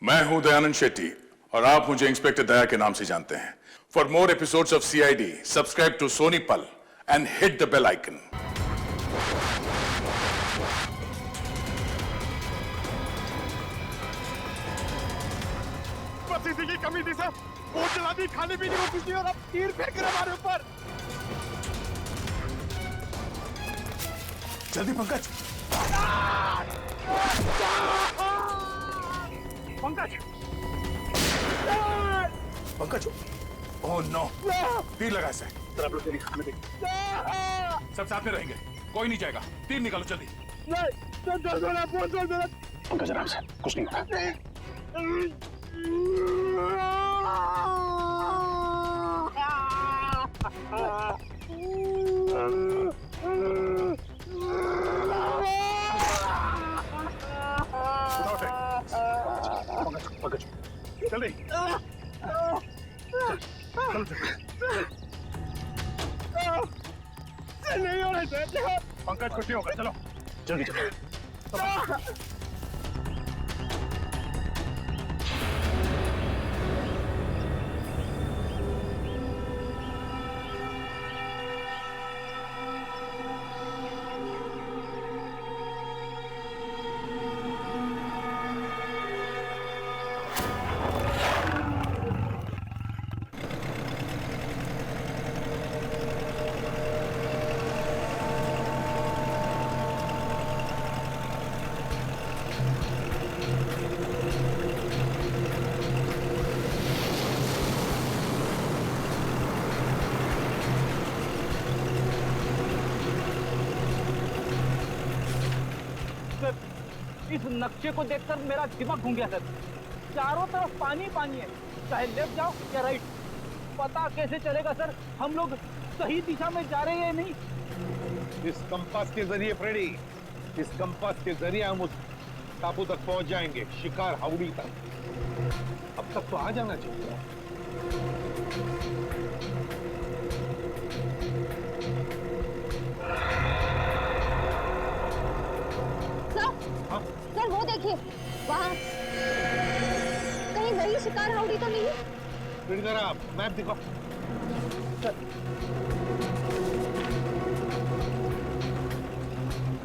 मैं हूं दयानंद शेट्टी और आप मुझे इंस्पेक्टर दया के नाम से जानते हैं। For more episodes of CID, subscribe to Sony Pal and hit the bell icon. परिस्थिति की कमी थी सर, बोट चला दी, खाने पीने को कुछ नहीं और अब तीर फेंक रहे हमारे ऊपर। जल्दी पंकज। पंकज, पंकज, ओह नो, तीर लगा इसे। आप लोग तेरी खाने देंगे। सब साथ में रहेंगे, कोई नहीं जाएगा। तीर निकालो जल्दी। पंकज आराम से, कुछ नहीं होगा। पंकज, जल्दी। नहीं हो रहा है पंकज, कुछ नहीं होगा, चलो जल्दी चलो। इस नक्शे को देखकर मेरा दिमाग घूम गया सर। चारों तरफ पानी पानी है, चाहे लेफ्ट जाओ या राइट, पता कैसे चलेगा सर हम लोग सही दिशा में जा रहे हैं या नहीं। इस कंपास के जरिए फ्रेडी, इस कंपास के जरिए हम उस टापू तक पहुंच जाएंगे, शिकार हाउड़ी तक। अब तक तो आ जाना चाहिए। सर वो देखिए वहाँ कहीं वही शिकार हाउड़ी तो नहीं? फिर जरा मैप दिखाओ।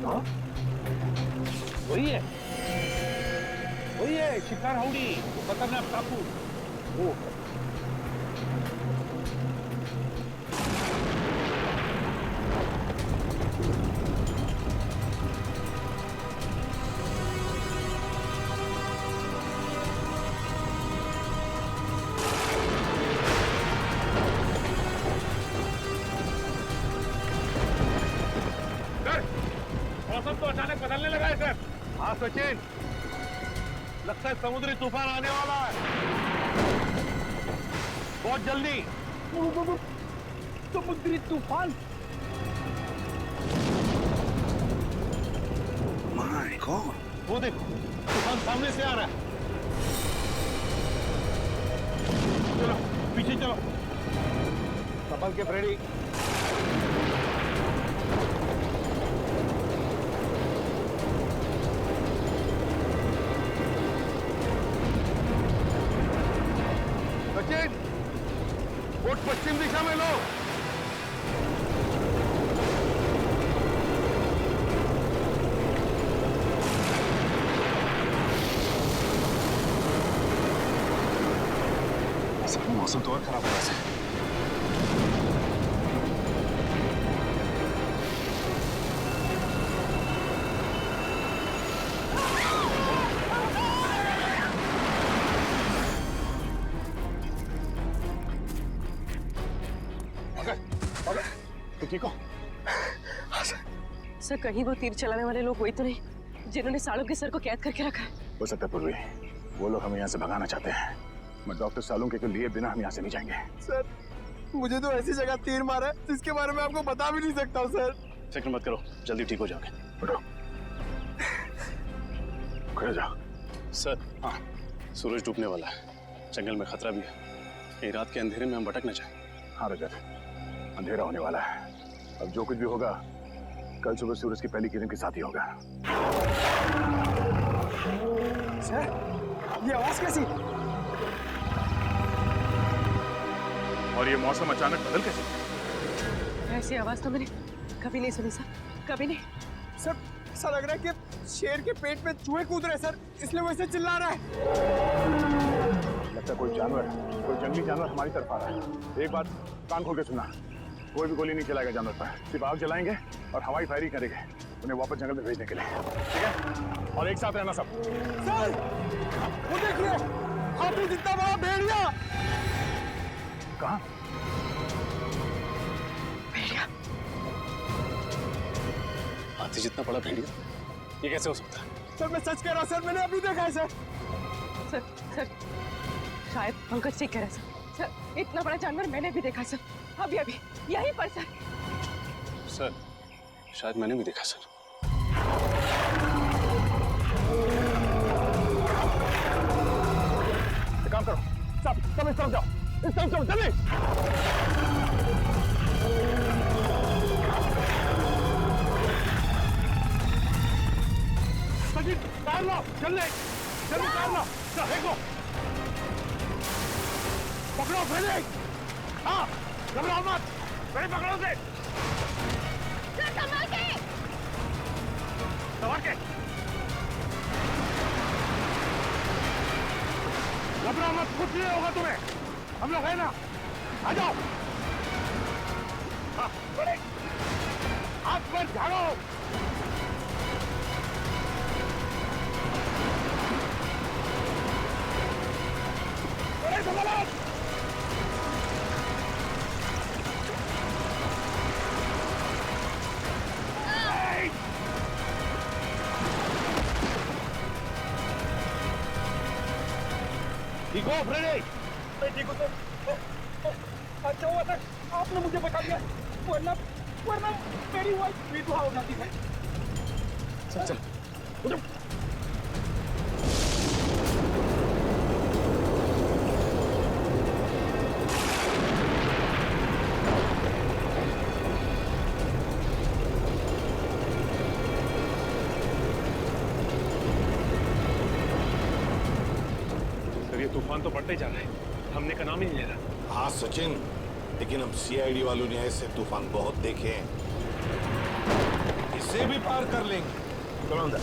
हाँ? वही है शिकार हाउड़ी, वो खतरनाक टापू। वो मौसम तो अचानक बदलने लगा है सर। हाँ सचिन, लगता है समुद्री तूफान आने वाला है बहुत जल्दी। समुद्री तूफान? माय गॉड, वो देखो तूफान सामने से आ रहा है। चलो पीछे चलो, संभल के फ्रेडी। सचिन, बोट पश्चिम दिशा में लो। मौसम तो और खराब हो रहा है। तो ठीक हो? हाँ सर, कहीं वो तीर चलाने वाले लोग वही तो नहीं जिन्होंने सालों के सर को कैद करके रखा है? हो सकता है पूर्वी, वो लोग हमें यहाँ से भगाना चाहते हैं। मैं डॉक्टर सालुंके को लिए बिना हम यहाँ से नहीं जाएंगे। सर, मुझे तो ऐसी जगह तीर मारा है जिसके बारे में आपको बता भी नहीं सकता सर। फिक्र मत करो, जल्दी ठीक हो जाओगे। उठो, खड़े जाओ। सर, हाँ, सूरज डूबने वाला है, जंगल में खतरा भी है। कहीं रात के अंधेरे में हम भटक न जाए। हाँ रजत, अंधेरा होने वाला है। अब जो कुछ भी होगा कल सुबह सूरज की पहली किरण के साथ ही होगा। सर, ये आवाज कैसी? और ये मौसम अचानक बदल कैसे? ऐसी आवाज तो मैंने कभी नहीं सुनी सर, कभी नहीं। सर ऐसा लग रहा है कि शेर के पेट में चूहे कूद रहे हैं सर, इसलिए वैसे चिल्ला रहा है। लगता है कोई जानवर, कोई जंगली जानवर हमारी तरफ आ रहा है। एक बात कान खोल के सुना, कोई भी गोली नहीं चलाएगा जानवर पर, सिर्फ आग जलाएंगे और हवाई फायरिंग करेंगे उन्हें वापस जंगल में भेजने के लिए, ठीक है? और एक साथ रहना सब। सर वो देखिए, हाथी जितना बड़ा भेड़िया। कहाँ? भेड़िया? हाथी जितना बड़ा भेड़िया? ये कैसे हो सकता है? सर मैं सच कह रहा हूँ सर, मैंने अभी देखा है सर। सर शायद पंकज ठीक कह रहा है सर। सर इतना बड़ा जानवर मैंने भी देखा सर, अभी अभी यहीं पर सर। सर शायद मैंने भी देखा सर। एक काम करो, सब इस तरफ जाओ, इस तरफ चलो, जल्दी। सचिन टाइम लो, जल्दी जल्दी टाइम लो, देखो पकड़ो फ्रेडी। हाँ घबराओ मत, फ्रेडी पकड़ो से। संभाल के। संभाल के। घबराओ मत, कुछ नहीं होगा तुम्हें, हम लोग है ना, आ जाओ। हाँ बड़े हाथ पर झाड़ो। बड़े संभालो। ठीक हो फ्रेडी? मैं ठीक हूँ सर। अच्छा हुआ सर आपने मुझे बता दिया, वरना मेरी वाइफ विधवा हो जाती है। चल चल उठो। तूफान तो बढ़ते जा रहा है, हमने का नाम ही नहीं ले रहा। हाँ सचिन, लेकिन हम सीआईडी वालों ने ऐसे तूफान बहुत देखे हैं, इसे भी पार कर लेंगे। चलो अंदर।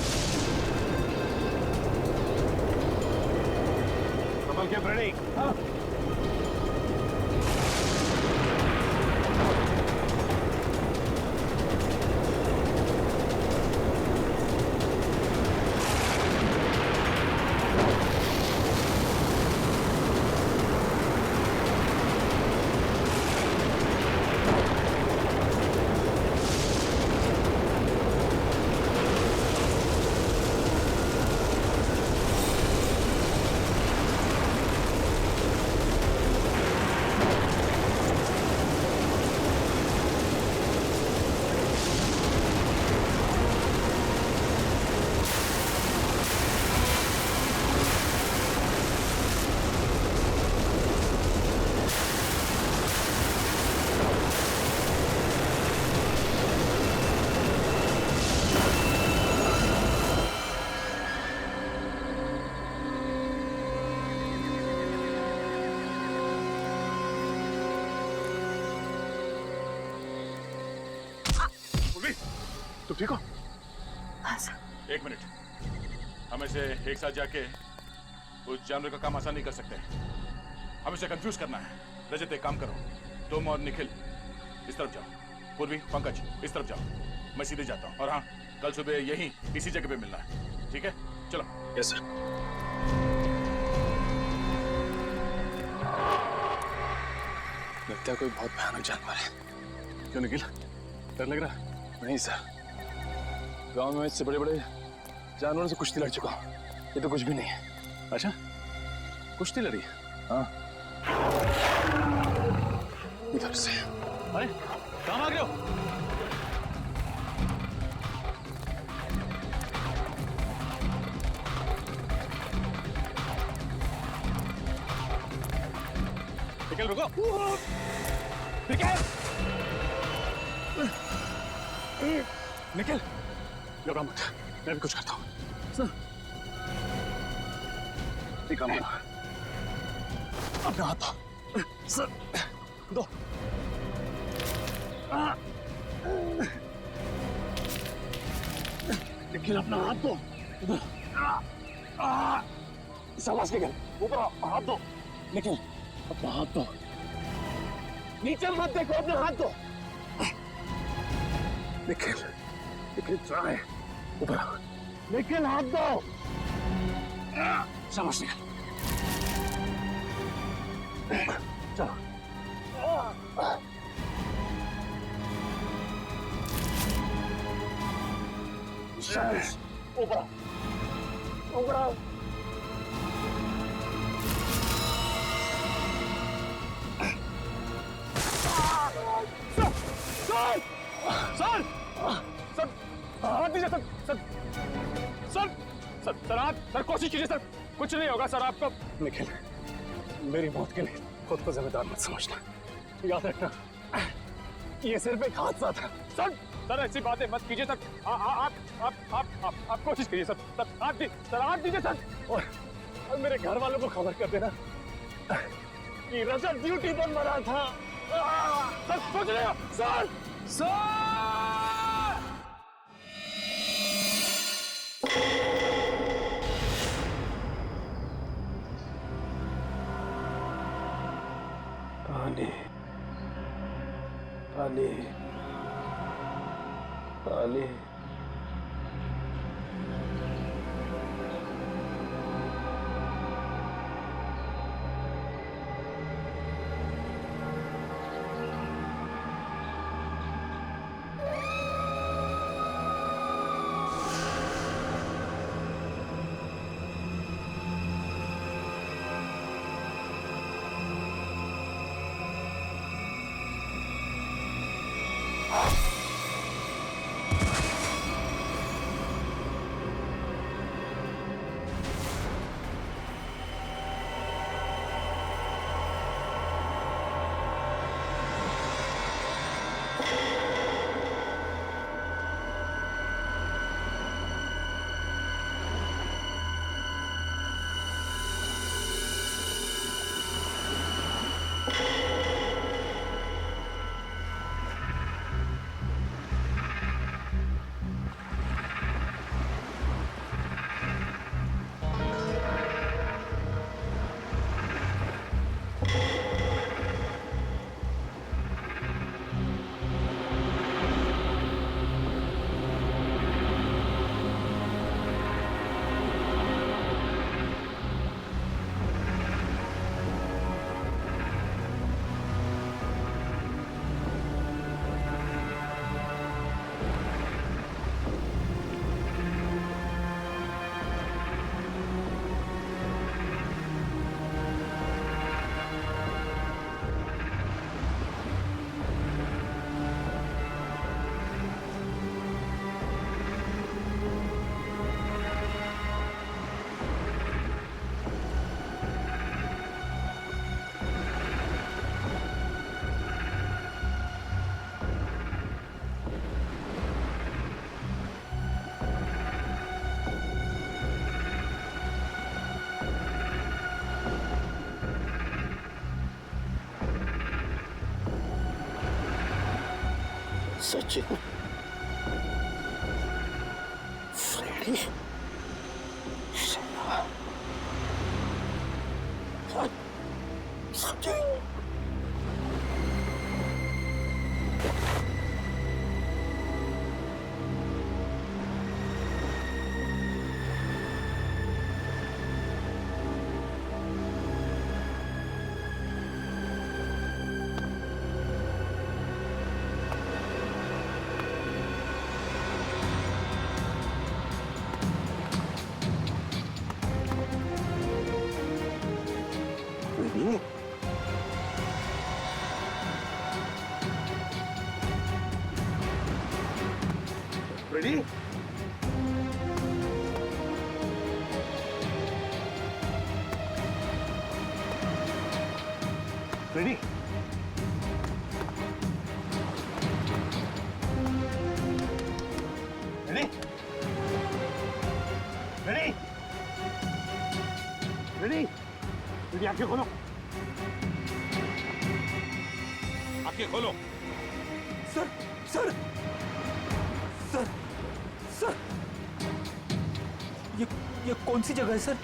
संभल के फ्रेडी। हाँ। तुम ठीक हो? हाँ सर। एक मिनट, हम इसे एक साथ जाके उस जानवर का काम आसान नहीं कर सकते। हम इसे कंफ्यूज करना है। रजत एक काम करो, तुम और निखिल इस तरफ जाओ, पूर्वी पंकज इस तरफ जाओ, मैं सीधे जाता हूँ। और हाँ, कल सुबह यहीं इसी जगह पे मिलना है, ठीक है? चलो। Yes sir. लगता है कोई बहुत भयानक जानवर है। क्यों निखिल, डर लग रहा है? नहीं सर, गांव में इससे बड़े बड़े जानवरों से कुश्ती लड़ चुका हूं, ये तो कुछ भी नहीं है। अच्छा, कुश्ती लड़ी? हाँ, इधर से। अरे कहाँ आ गए हो? निकल, रुको। निकल, निकल, घबरा मत, मैं भी कुछ करता हूँ। एक काम करो, अपना हाथ दो सर, दो। निखिल अपना हाथ दो, शाबाश निखिल, ऊपर हाथ दो। निखिल अपना हाथ दो, नीचे मत देखो, अपना हाथ दो। निखिल, निखिल ट्राई, ऊपर निखिल हाथ दो। शाबाश निखिल, चलो। शाबाश, ऊपर ऊपर सर सर सर हाथ दीजिए sir sir sir sir sir आप सर कोशिश कीजिए सर, कुछ नहीं होगा सर आपको। निखिल, मेरी मौत के लिए खुद को जिम्मेदार मत समझना, याद रखना ये सिर्फ एक हादसा था। सर सर ऐसी बातें मत कीजिए सर, आप कोशिश कीजिए सर, सर हाथ दीजिए सर, और मेरे घर वालों को खबर कर देना कि रजत ड्यूटी पर मरा था। सर सोच रहे हो सर सर। पानी पानी पानी Sachin, Freddy, Sachin. Ready? Ready? Ready? Ready? Ready? मेरी आंखें खोलो। आंखें खोलो। सर सर सर सर ये कौन सी जगह है सर?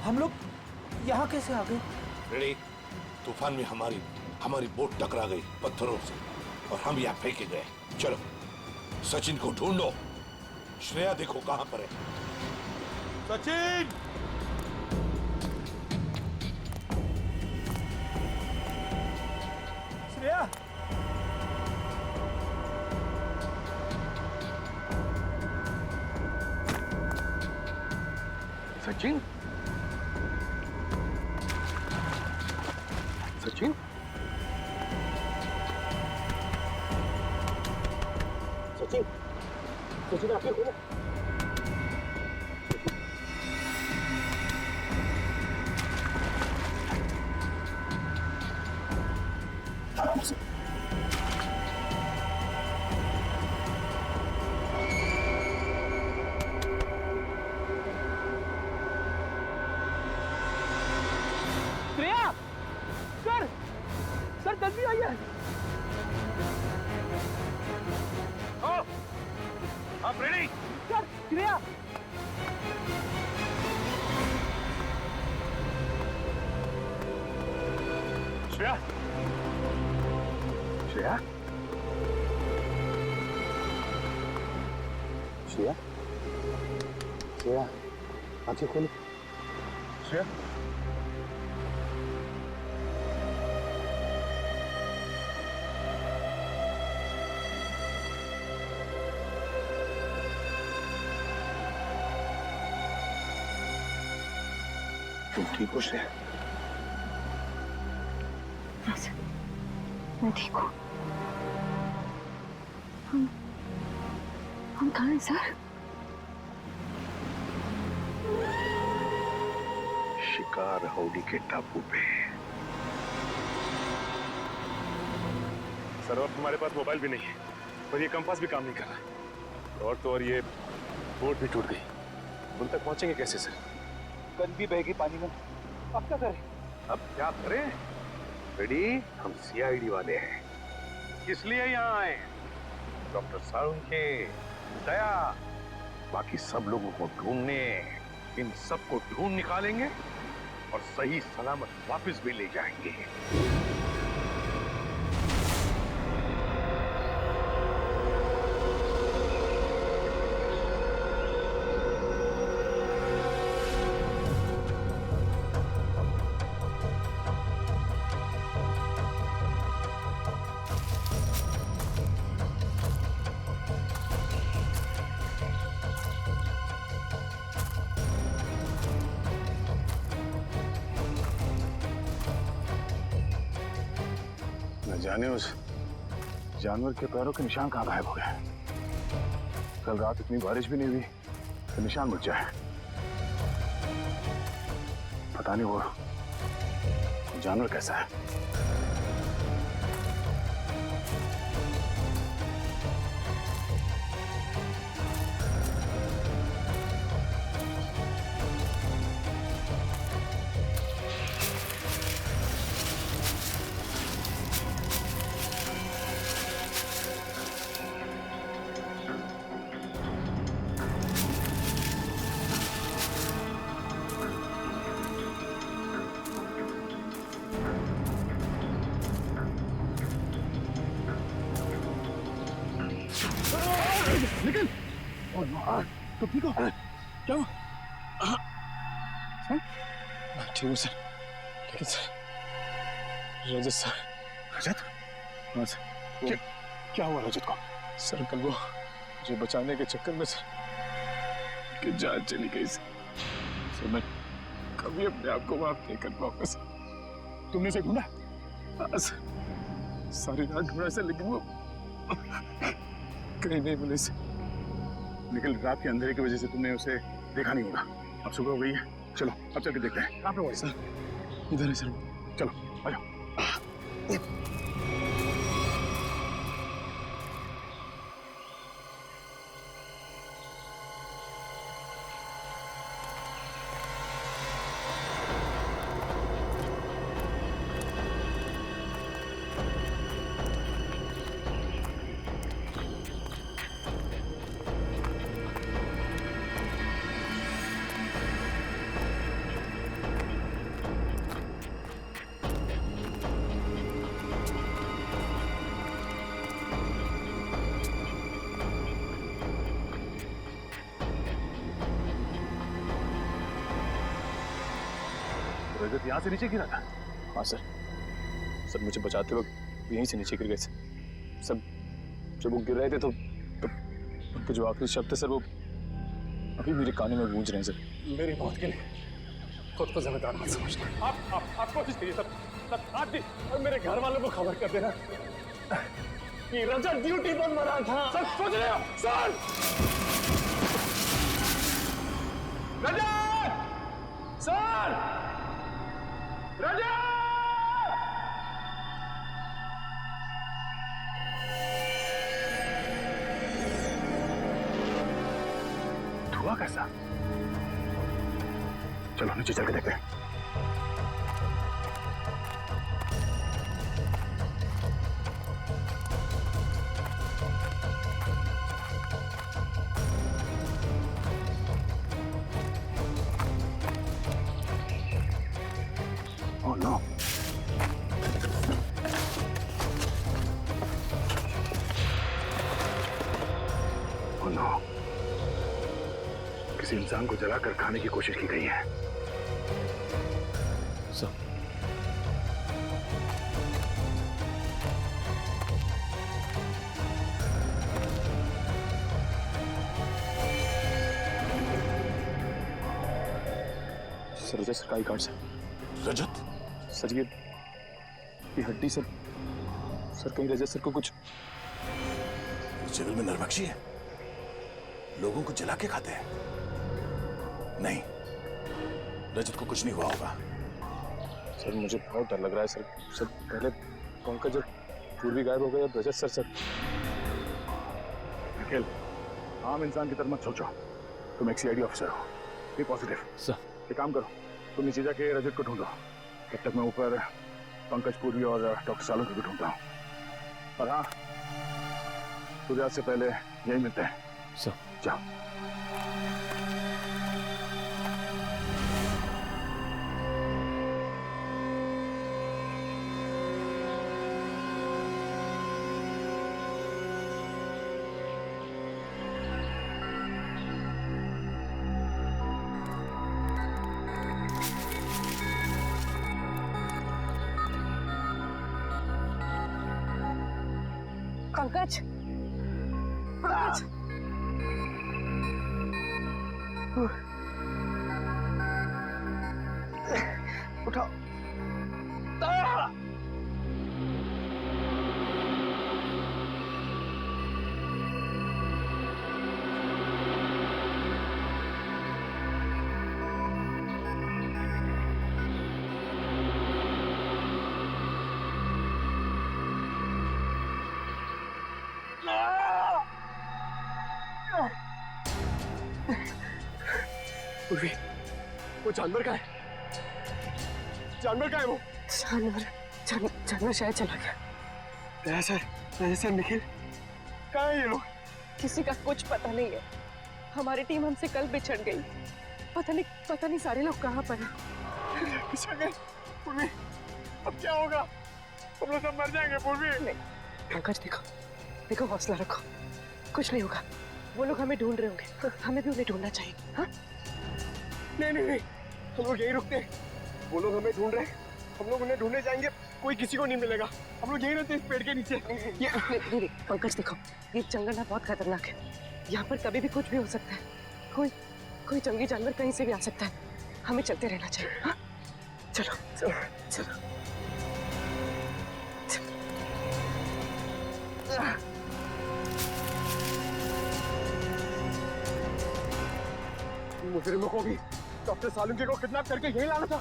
हम लोग यहाँ कैसे आ गए? रेडी? तूफान में हमारी बोट टकरा गई पत्थरों से और हम यहाँ फेंके गए। चलो सचिन को ढूंढो। श्रेया देखो कहां पर है। सचिन! श्रेया सचिन, सचिन, सचिन, सचिन आंखें खोलो। श्रेया, सर सर जल्दी आइए। आप रेडी? सर श्रेया, श्रेया, श्रेया, श्रेया, श्रेया, आंखें खोलो। श्रेया, तुम ठीक हो श्रेया? हाँ सर, मैं ठीक हूँ। हम कहाँ हैं सर? शिकार हाउडी के टापू पे। सर अब हमारे पास मोबाइल भी नहीं है और ये कंपास भी काम नहीं कर रहा और तो और ये बोट भी टूट गई। उन तक पहुंचेंगे कैसे सर? गन भी बह गई पानी में। अब क्या करें? अब क्या करें? रेडी? हम सीआईडी वाले हैं। किस लिए यहाँ आए? डॉक्टर साळुंखे, दया, बाकी सब लोगों को ढूंढने। इन सबको ढूंढ निकालेंगे और सही सलामत वापस भी ले जाएंगे। न जाने उस जानवर के पैरों के निशान कहाँ गायब हो गए। कल रात इतनी बारिश भी नहीं हुई तो निशान मिट जाए। पता नहीं वो जानवर कैसा है। निकल। तो ठीक हो? क्या हुआ? ठीक हूँ सर, लेकिन सर रजत सर। रजत? हाँ सर। क्या हुआ रजत को? सर कल वो मुझे बचाने के चक्कर में सर कि जान चली गई सर। मैं कभी अपने आप को माफ नहीं कर पाऊंगा सर। तुमने उसे ढूंढा? हाँ सर, सारी रात ढूंढा सर, लेकिन वो कहीं नहीं मिले सर। निकल, रात के अंधेरे की वजह से तुमने उसे देखा नहीं होगा। अब सुबह हो गई है, चलो अब चल के देखते हैं कहाँ पे हुआ सर। इधर है सर। चलो आ जाओ। रजत यहाँ से नीचे गिरा था? हाँ सर, सर मुझे बचाते वक्त यहीं से नीचे गिर गए सर। सब जब वो गिर रहे थे तो उनके जो आखिरी शब्द थे सर, वो अभी मेरे कानों में गूंज रहे हैं सर। मेरी मौत के लिए खुद को जिम्मेदार मत समझना। आप कोशिश करिए सर, आप भी और मेरे घर वालों को खबर कर देना कि रजत ड्यूटी पर मरा था। सर सोच रहे हो? सर रजत! सर रजत! धुआं कैसा? चलो नीचे चल के देखते हैं। Oh no! Oh no! किसी इंसान को जलाकर खाने की कोशिश की गई है। सर सर रजत सरकारी कार्ड सर। रजत? सर ये हड्डी सर। सर कहीं रजत सर को कुछ। जंगल में नरभक्षी है, लोगों को जला के खाते हैं। नहीं, रजत को कुछ नहीं हुआ होगा। सर मुझे बहुत डर लग रहा है सर। सर पहले पंकज और पूर्वी गायब हो गए, अब रजत सर। निखिल, आम इंसान की तरह मत सोचो। तुम एक सीआईडी ऑफिसर हो, बी पॉजिटिव। सर एक काम करो, तुम नीचे जाके रजत को ढूंढो, तब तक मैं ऊपर पंकज, पूर्वी और डॉक्टर सालों को भी ढूंढता हूँ। और हाँ, सूर्यास्त से पहले यही मिलते हैं। सर जाओ। पंकज, पंकज, उठाओ। पूर्वी, वो जानवर का है? जानवर का है वो? जानवर शायद चला गया। सर निखिल, कहाँ है ये लोग? किसी का कुछ पता नहीं है। हमारी टीम हमसे कल बिछड़ गई। पता नहीं सारे लोग कहाँ पर हैं। बिछड़ गए? पूर्वी, अब क्या होगा? हम लोग सब मर जाएंगे पूर्वी। नहीं पंकज, देखो हौसला रखो, कुछ नहीं होगा। वो लोग हमें ढूंढ रहे होंगे, हमें भी उन्हें ढूंढना चाहिए। हाँ? नहीं, हम लोग यहीं रुकते हैं। वो लोग हमें ढूंढ रहे हैं, हम लोग उन्हें ढूंढने जाएंगे, कोई किसी को नहीं मिलेगा। हम लोग यहीं रहते हैं, इस पेड़ के नीचे। नहीं पंकज, देखो ये जंगल ना बहुत खतरनाक है। यहाँ पर कभी भी कुछ भी हो सकता है। कोई जंगली जानवर कहीं से भी आ सकता है। हमें चलते रहना चाहिए। हाँ? चलो चलो चलो। मुजरिमों को भी डॉक्टर सालुंके को किडनैप करके यहीं लाना था।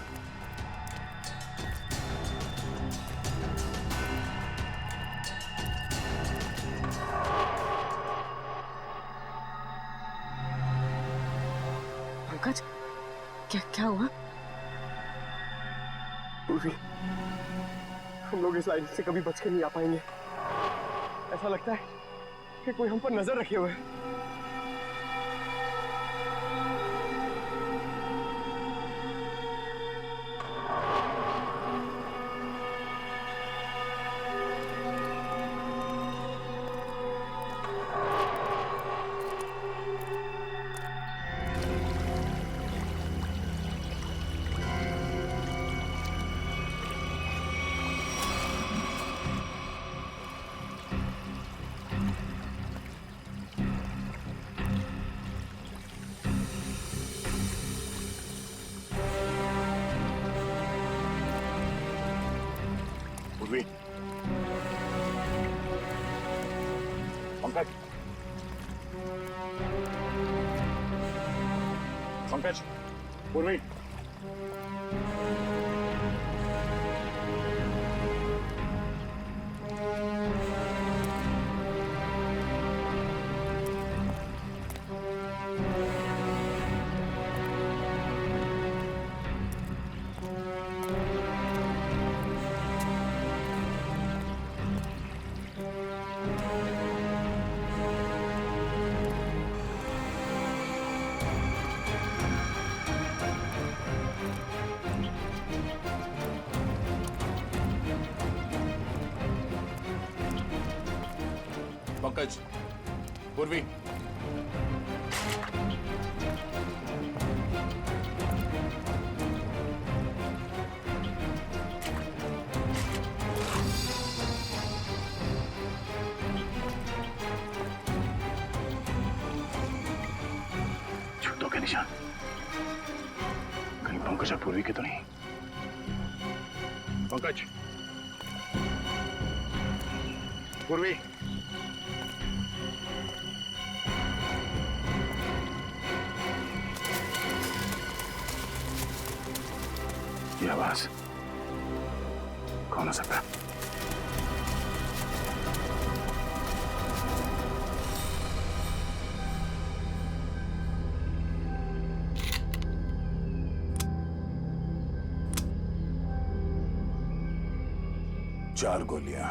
पंकज, क्या हुआ? पूर्वी, हम लोग इस लाइन से कभी बच के नहीं आ पाएंगे। ऐसा लगता है कि कोई हम पर नजर रखे हुए है। पंकज, पूर्वी, पंकज, पूर्वी, जूतों के निशान कहीं पंकज और पूर्वी के तो नहीं। पंकज, पूर्वी, ये आवाज कौन हो सकता है? चार गोलियां।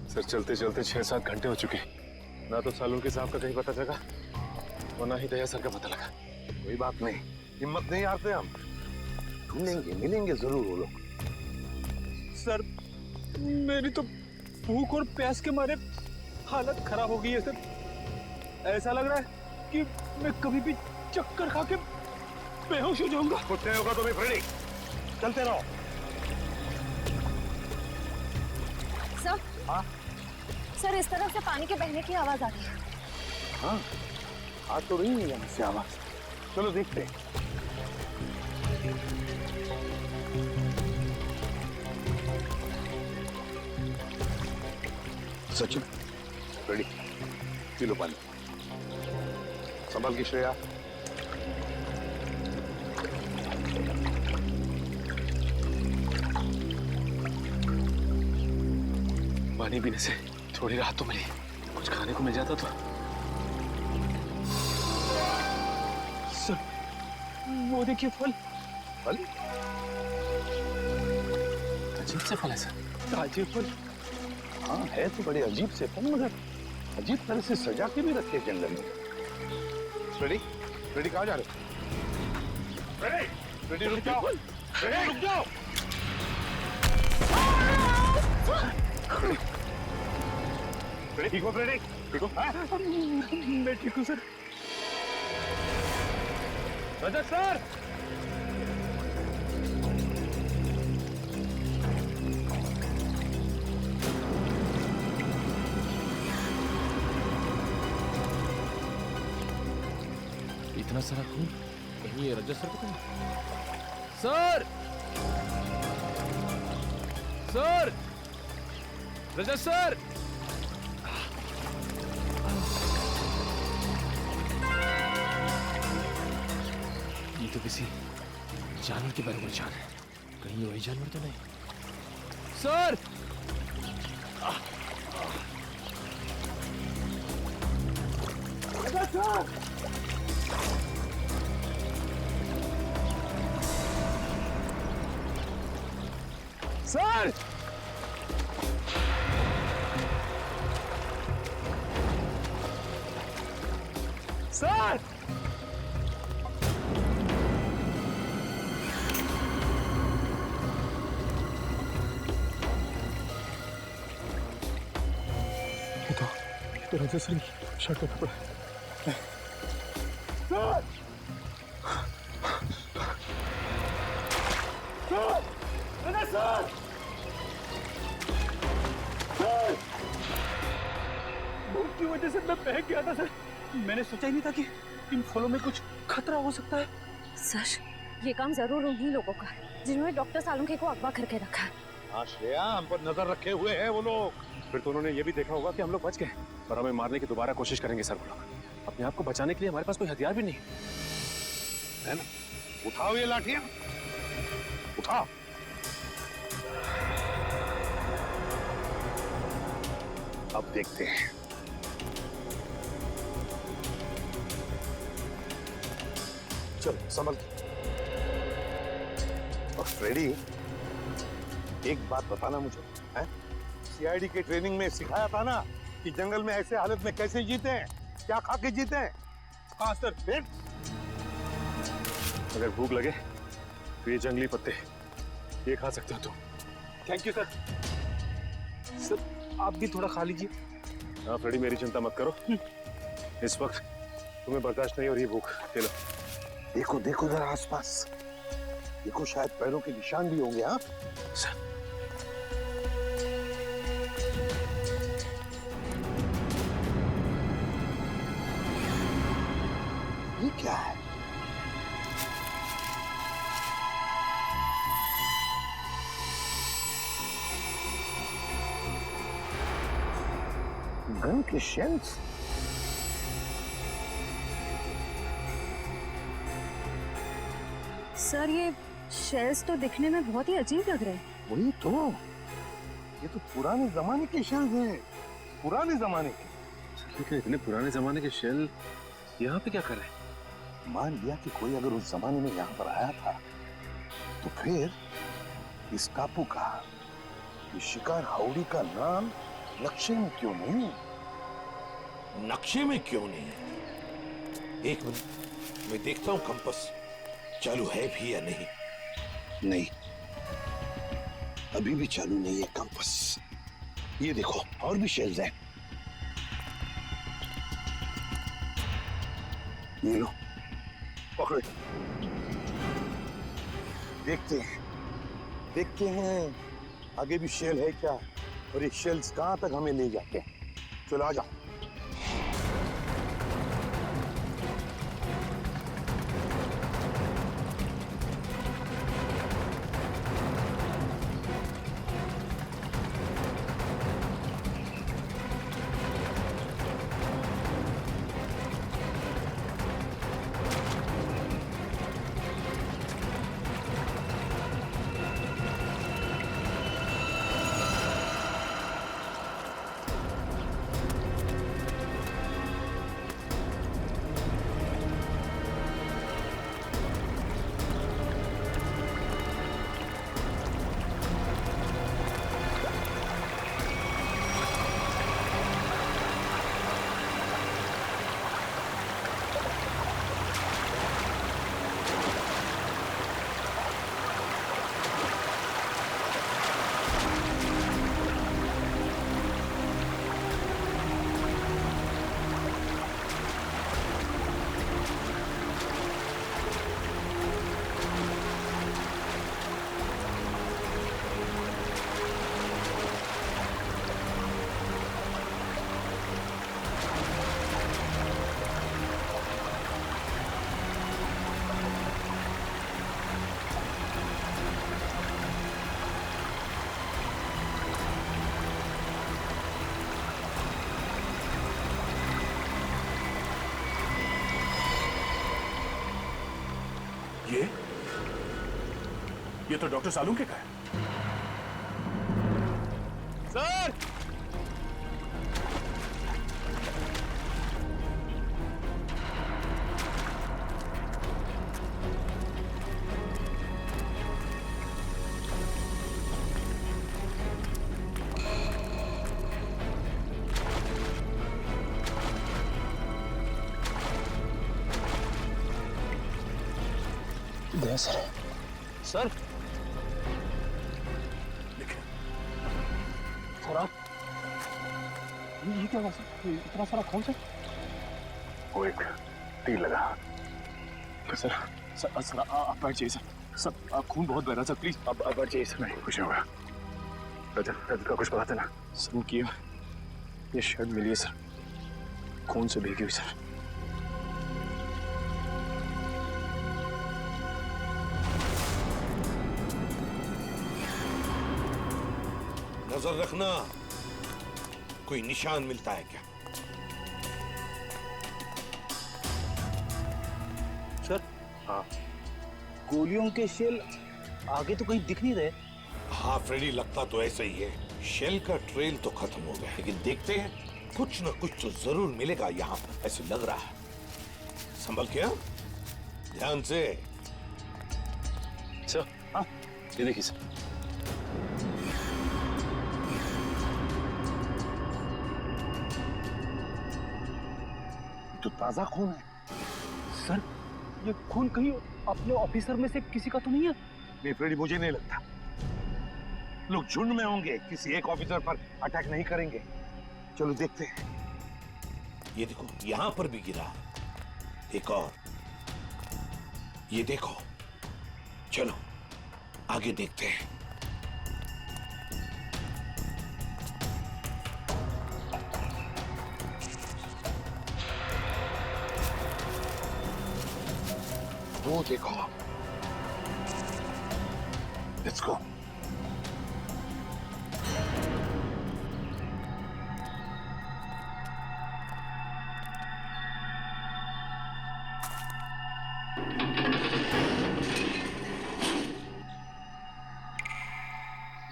सर चलते चलते 6-7 घंटे हो चुके, ना तो सालुंके साहब का कहीं पता चला और ना ही दया सर का पता लगा। कोई बात नहीं, हिम्मत नहीं हारते हम, ढूंढेंगे, मिलेंगे जरूर वो लोग। सर मेरी तो भूख और प्यास के मारे हालत खराब हो गई है सर। ऐसा लग रहा है कि मैं कभी भी चक्कर खा के बेहोश हो जाऊंगा। कुत्ते होगा तो भी फ्रेडी, चलते रहो। सर, हाँ सर इस तरफ से पानी के बहने की आवाज आ रही है। हाँ, आ तो रही है यहाँ से आवाज। चलो देखते हैं। सचिन, रेडी, पी लो पानी। संभल की श्रेया। पानी पीने से थोड़ी राहत तो मिली, कुछ खाने को मिल जाता तो। सर वो देखिए फल। फल? अजीब से फल है सर। ताजे फल। हाँ है तो बड़े अजीब से फल, मगर अजीब तरह से सजा के भी रखे जंगल में। रेडी, रेडी कहाँ जा रहे हो? रेडी, रेडी रुक जाओ, रेडी रुक जाओ। रेडी, ठीक हो रेडी? ठीक हो? मैं ठीक हूँ सर। रजत सर, इतना सारा खून कहीं ये रजत सर को कहीं? सर, सर, रजत सर, ये तो किसी जानवर के बारे में जान है, कहीं वही जानवर तो नहीं? सर, रजत सर, सर सर ये तो राजा सिंह की शर्ट का कपड़ा है। सर सर सर भूख की वजह से मैं बह गया था सर। मैंने सोचा ही नहीं था कि इन फलों में कुछ खतरा हो सकता है। सर ये काम जरूर उन्हीं लोगों का है जिन्होंने डॉक्टर सालुंखे को अगवा करके रखा है। हाँ श्रेया, हम पर नजर रखे हुए हैं वो लोग। फिर तो उन्होंने ये भी देखा होगा कि हम लोग बच गए और हमें मारने की दोबारा कोशिश करेंगे सर। वो लोग अपने आप को बचाने के लिए हमारे पास कोई हथियार भी नहीं है ना? उठाओ ये लाठियां, उठाओ। अब देखते हैं। चल संभल के। और फ्रेडी, एक बात बताना मुझे, हैं? सीआईडी के ट्रेनिंग में सिखाया था ना कि जंगल में ऐसे हालत में कैसे जीते हैं, क्या खा के जीते हैं? हाँ सर। फिर अगर भूख लगे तो ये जंगली पत्ते ये खा सकते हो तुम। Thank you sir. सर आप भी थोड़ा खा लीजिए। हाँ फ्रेडी, मेरी चिंता मत करो, इस वक्त तुम्हें बर्दाश्त नहीं हो रही भूख। ले लो। देखो देखो जरा आसपास, देखो शायद पैरों के निशान भी होंगे। हाँ ये क्या है? गन के शेल्स? सर ये शेल्स तो दिखने में बहुत ही अजीब लग रहे हैं। वही तो, ये तो पुराने जमाने के शेल्स हैं, पुराने जमाने के। लेकिन इतने पुराने जमाने के शेल यहाँ पे क्या कर रहे हैं? मान लिया कि कोई अगर उस जमाने में यहाँ पर आया था तो फिर इस टापू का, इस शिकार हाउड़ी का नाम नक्शे में क्यों नहीं? नक्शे में क्यों नहीं? एक मिनट, मैं देखता हूं कंपास चालू है भी या नहीं। नहीं, अभी भी चालू नहीं है कंपास। ये देखो और भी शेल्स हैं। ये लो, पकड़ो। देखते हैं आगे भी शेल है क्या, और ये शेल्स कहां तक हमें ले जाते हैं। चलो आ जाओ। ये तो डॉक्टर सालुंखे का है। Sir sir? सर सर आप ये क्या हुआ सर? इतना सारा खून सर? वो एक तीर लगा। सर सर सर आप बैठ जाइए सर। सर आप खून बहुत बह रहा सर, प्लीज आप बैठ जाइए सर। नहीं कुछ नहीं होगा। रजत का कुछ पता चला? सर उनकी ये शर्ट मिली है सर, खून से भीगी हुई सर। नजर रखना, कोई निशान मिलता है क्या? सर हाँ, गोलियों के शेल आगे तो कहीं दिख नहीं रहे। हाँ फ्रेडी, लगता तो ऐसा ही है। शेल का ट्रेल तो खत्म हो गया, लेकिन देखते हैं कुछ न कुछ तो जरूर मिलेगा यहाँ पर, ऐसे लग रहा है। संभल के, हाँ? ध्यान से। सर हाँ, ये देखिए सर। तो ताजा खून है। सर ये खून कहीं अपने ऑफिसर में से किसी का तो नहीं है? नहीं फ्रेडी, मुझे नहीं लगता। लोग झुंड में होंगे, किसी एक ऑफिसर पर अटैक नहीं करेंगे। चलो देखते हैं। ये देखो, यहां पर भी गिरा है एक और। ये देखो, चलो आगे देखते हैं। वो देखो। Let's go.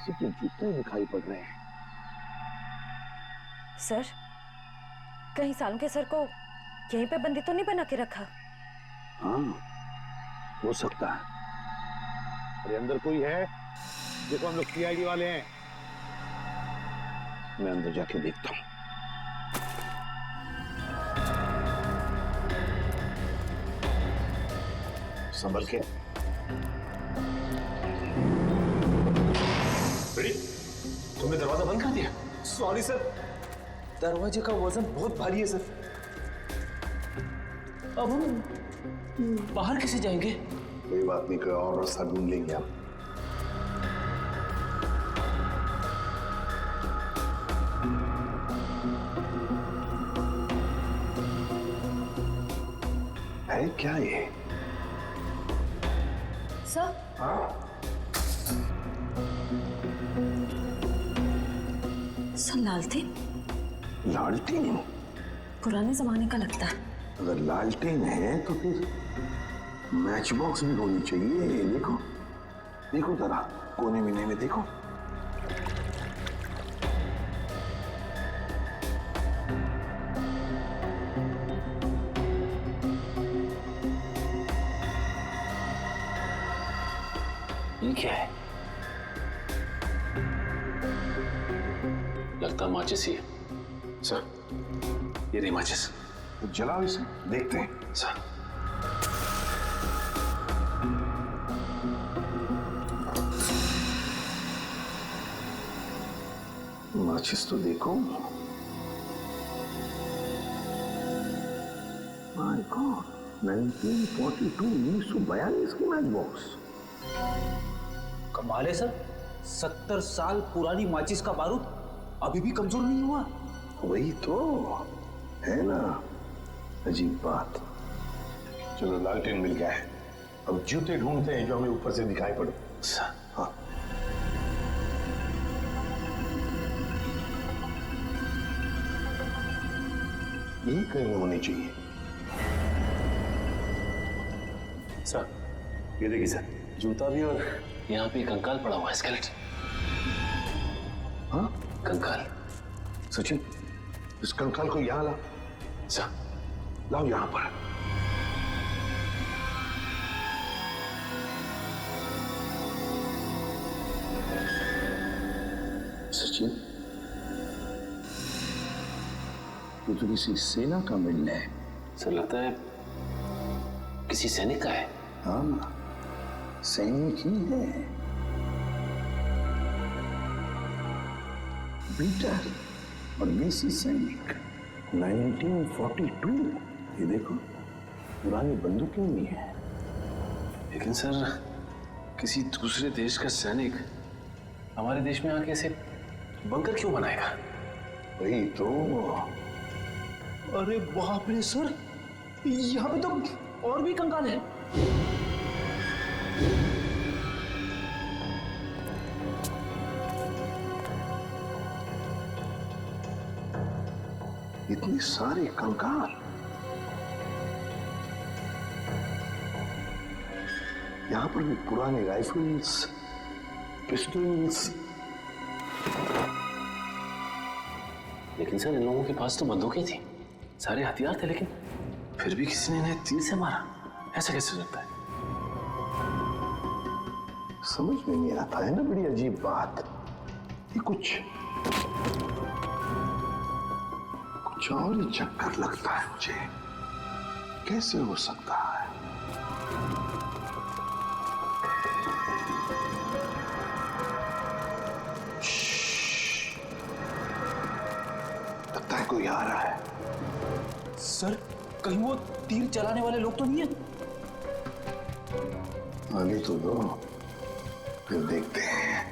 सबके जूते दिखाई पड़ रहे हैं। सर, कहीं सालों के सर को यहीं पे बंदी तो नहीं बना के रखा? हाँ, हो सकता है। अरे अंदर कोई है? देखो, हम लोग सीआईडी वाले हैं। मैं अंदर जाके देखता हूँ। संभल के। तुमने दरवाजा बंद कर दिया? सॉरी सर, दरवाजे का वजन बहुत भारी है सर। अब हम बाहर कैसे जाएंगे? कोई बात नहीं, कोई और रास्ता ढूंढ लेंगे हम। है क्या ये? सर, सर लालटेन? लालटेन? पुराने जमाने का लगता है। अगर लालटेन है तो फिर मैच बॉक्स भी होनी चाहिए। देखो देखो जरा, कोने मीने में देखो। ये क्या है? लगता माचिस ही है। सर, ये नहीं माचिस। तो जलाओ इसे, देखते हैं। सर, माचिस तो देखो। माय गॉड, 1942 की मैच बॉक्स। कमाल है सर, 70 साल पुरानी माचिस का बारूद अभी भी कमजोर नहीं हुआ। वही तो है ना, अजीब बात। चलो, लालटेन मिल गया है। अब जूते ढूंढते हैं जो हमें ऊपर से दिखाई पड़े। हाँ, यही कहीं होनी चाहिए। सर ये देखिए सर, जूता भी और यहाँ पे कंकाल पड़ा हुआ है, स्केलेट। हाँ, कंकाल। सचिन, इस कंकाल को यहाँ ला। सर, लाओ यहाँ पर। सचिन, ये तो किसी सेना का मिलना है। सर लगता है किसी सैनिक का है। हाँ, सैनिक ही है। पीटर और देसी सैनिक 1942। ये देखो पुरानी बंदूकें भी हैं। लेकिन सर किसी दूसरे देश का सैनिक हमारे देश में आके ऐसे बंकर क्यों बनाएगा? वही तो। अरे बाप रे सर, यहाँ पे तो और भी कंकाल है। इतने सारे कंकाल। यहाँ पर भी पुराने राइफल्स, पिस्टल्स। लेकिन सर इन लोगों के पास तो बंदूकें थी, सारे हथियार थे, लेकिन फिर भी किसी ने इन्हें तीर से मारा। ऐसा कैसे हो सकता है? समझ में नहीं आता है ना, बड़ी अजीब बात। ये कुछ और ही चक्कर लगता है मुझे। कैसे हो सकता है? लगता है कोई आ रहा है। सर कहीं वो तीर चलाने वाले लोग तो नहीं है? आगे तो दो, फिर देखते हैं।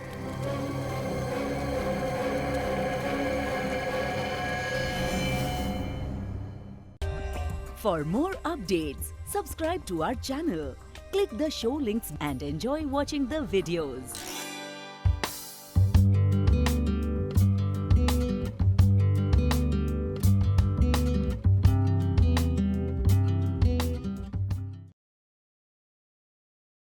For more updates, subscribe to our channel, click the show links and enjoy watching the videos.